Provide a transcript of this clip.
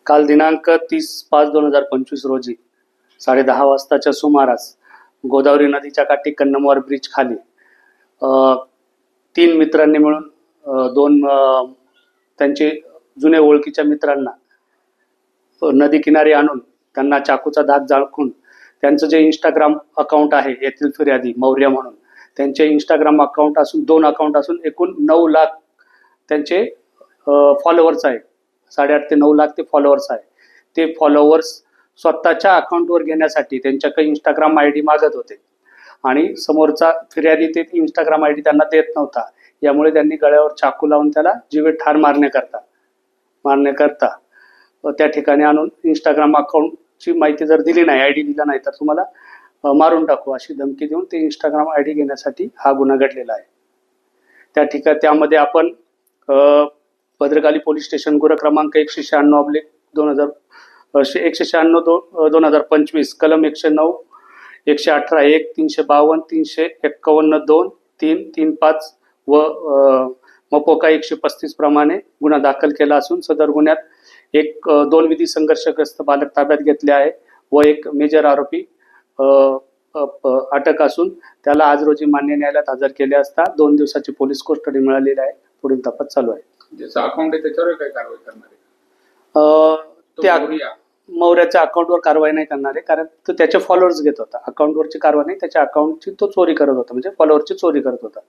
काल दिनांक 30/5/2025 रोजी 10:30 वाजताच्या सुमारास गोदावरी नदीच्या काठी कन्नमवार ब्रिज खाली 3 मित्रांनी मिळून दोन त्यांचे जुने ओळखीच्या मित्रांना नदी किनारी आणून त्यांना चाकूचा दाग दाखवून त्यांचं जे इंस्टाग्राम अकाउंट आहे येथील फिर्यादी मौर्य म्हणून त्यांचे इंस्टाग्राम अकाउंट असून 2 अकाउंट असून एकूण 9 लाख त्यांचे फॉलोअर्स आहे. 8.5 ते 9 लाख ते फॉलोअर्स आहे. ते फॉलोअर्स स्वतःच्या अकाउंटवर घेण्यासाठी त्यांच्याकडे इंस्टाग्राम आयडी मागत होते आणि समोरचा फिर्यादी ते इंस्टाग्राम आयडी त्यांना देत नव्हता. यामुळे त्यांनी गळ्यावर चाकू लावून त्याला जीवे ठार मारण्याकरता त्या ठिकाणी आणून इंस्टाग्राम अकाउंटची माहिती जर दिली नाही, आयडी दिला नाही तर तुम्हाला मारून टाकू अशी धमकी देऊन ते इंस्टाग्राम आयडी घेण्यासाठी हा गुन्हा घडलेला आहे. त्या ठिकाणी त्यामध्ये आपण भद्रकाली पोलीस स्टेशन गुन्हा क्रमांक 196/2025 कलम 109 118 1 352 351 2 3 35 व मपोका 135 प्रमाणे गुन्हा दाखल केला असून सदर गुन्ह्यात 2 विधी संघर्षग्रस्त बालक ताब्यात घेतले आहे व एक मेजर आरोपी अटक असून त्याला आज रोजी मान्य न्यायालयात हजर केले असता 2 दिवसाची पोलीस कस्टडी मिळालेली आहे. पुढील तपास चालू आहे. ज्याचं अकाउंट आहे त्याच्यावर काय कारवाई करणार आहे? त्या मौर्याच्या अकाउंटवर कारवाई नाही करणार आहे, कारण तो त्याचे फॉलोअर्स घेत होता. अकाउंटवरची कारवाई नाही, त्याच्या अकाउंटची तो चोरी करत होता, म्हणजे फॉलोअरची चोरी करत होता.